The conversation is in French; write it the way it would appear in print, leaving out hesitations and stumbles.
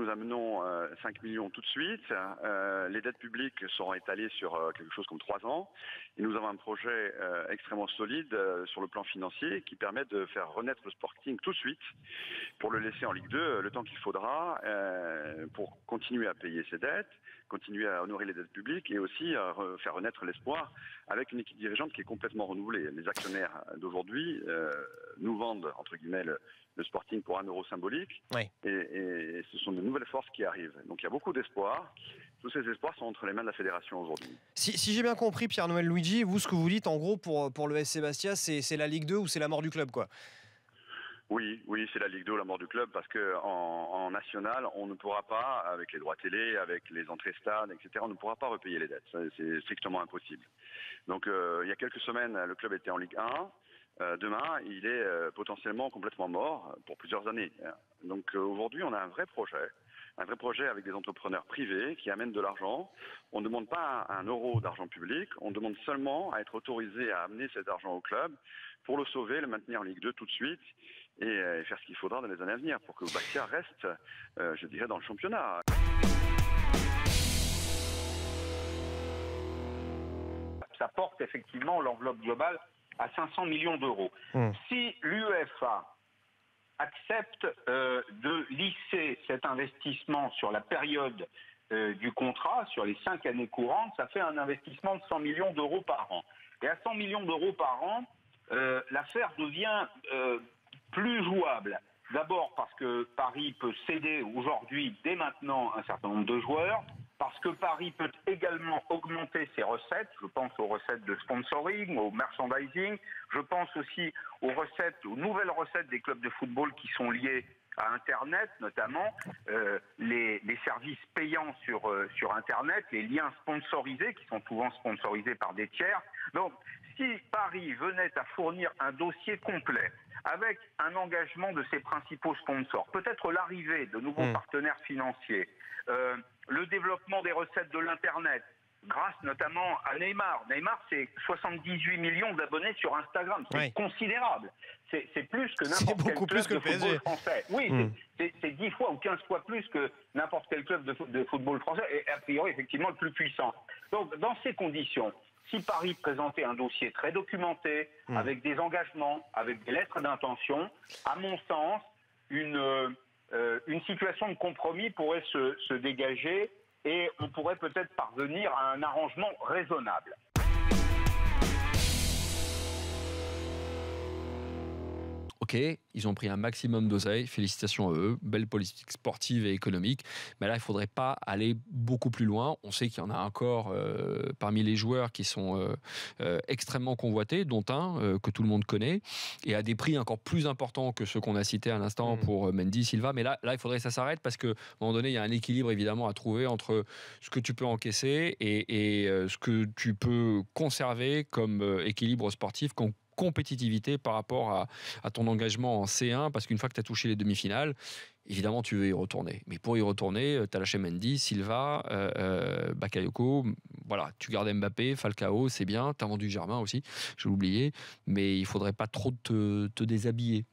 nous amenons 5 millions tout de suite. Les dettes publiques seront étalées sur quelque chose comme 3 ans. Et nous avons un projet extrêmement solide sur le plan financier qui permet de faire renaître le Sporting tout de suite pour le laisser en Ligue 2 le temps qu'il faudra pour continuer à payer ses dettes, continuer à honorer les dettes publiques et aussi faire renaître l'espoir avec une équipe dirigeante qui est complètement renouvelée. Les actionnaires d'aujourd'hui nous vendent, entre guillemets, le Sporting pour 1 euro symbolique. Oui. Et ce sont de nouvelles forces qui arrivent. Donc il y a beaucoup d'espoir. Tous ces espoirs sont entre les mains de la fédération aujourd'hui. Si j'ai bien compris, Pierre-Noël Luigi, vous, ce que vous dites, en gros, pour le SC Bastia, c'est la Ligue 2 ou c'est la mort du club, quoi? Oui, c'est la Ligue 2, la mort du club, parce que en national, on ne pourra pas, avec les droits télé, avec les entrées stades, etc., on ne pourra pas repayer les dettes. C'est strictement impossible. Donc il y a quelques semaines, le club était en Ligue 1. Demain, il est potentiellement complètement mort pour plusieurs années. Donc aujourd'hui, on a un vrai projet avec des entrepreneurs privés qui amènent de l'argent. On ne demande pas 1 euro d'argent public, on demande seulement à être autorisé à amener cet argent au club pour le sauver, le maintenir en Ligue 2 tout de suite et faire ce qu'il faudra dans les années à venir pour que Bastia reste, je dirais, dans le championnat. Ça porte effectivement l'enveloppe globale à 500 millions d'euros. Si l'UEFA accepte de lisser cet investissement sur la période du contrat, sur les 5 années courantes, ça fait un investissement de 100 millions d'euros par an. Et à 100 millions d'euros par an, l'affaire devient plus jouable. D'abord parce que Paris peut céder aujourd'hui, dès maintenant, un certain nombre de joueurs, parce que Paris peut également augmenter ses recettes. Je pense aux recettes de sponsoring, au merchandising. Je pense aussi aux nouvelles recettes des clubs de football qui sont liées à Internet, notamment les services payants sur Internet, les liens sponsorisés qui sont souvent sponsorisés par des tiers. Donc, si Paris venait à fournir un dossier complet avec un engagement de ses principaux sponsors, peut-être l'arrivée de nouveaux partenaires financiers, le développement des recettes de l'Internet, grâce notamment à Neymar. Neymar, c'est 78 millions d'abonnés sur Instagram. C'est considérable. C'est plus que n'importe quel club de football français. Oui, c'est 10 fois ou 15 fois plus que n'importe quel club de football français, et a priori, effectivement, le plus puissant. Donc, dans ces conditions, si Paris présentait un dossier très documenté, avec des engagements, avec des lettres d'intention, à mon sens, une situation de compromis pourrait se dégager et on pourrait peut-être parvenir à un arrangement raisonnable. Ok, ils ont pris un maximum d'oseille, félicitations à eux, belle politique sportive et économique, mais là il ne faudrait pas aller beaucoup plus loin. On sait qu'il y en a encore parmi les joueurs qui sont extrêmement convoités, dont un que tout le monde connaît, et à des prix encore plus importants que ceux qu'on a cités à l'instant pour Mendy, Silva, mais là il faudrait que ça s'arrête parce qu'à un moment donné il y a un équilibre évidemment à trouver entre ce que tu peux encaisser et ce que tu peux conserver comme équilibre sportif, comme compétitivité par rapport à ton engagement en C1, parce qu'une fois que tu as touché les demi-finales, évidemment tu veux y retourner. Mais pour y retourner, tu as lâché Mendy, Silva, Bakayoko, voilà, tu gardes Mbappé, Falcao, c'est bien, tu as vendu Germain aussi, j'ai oublié, mais il faudrait pas trop te déshabiller.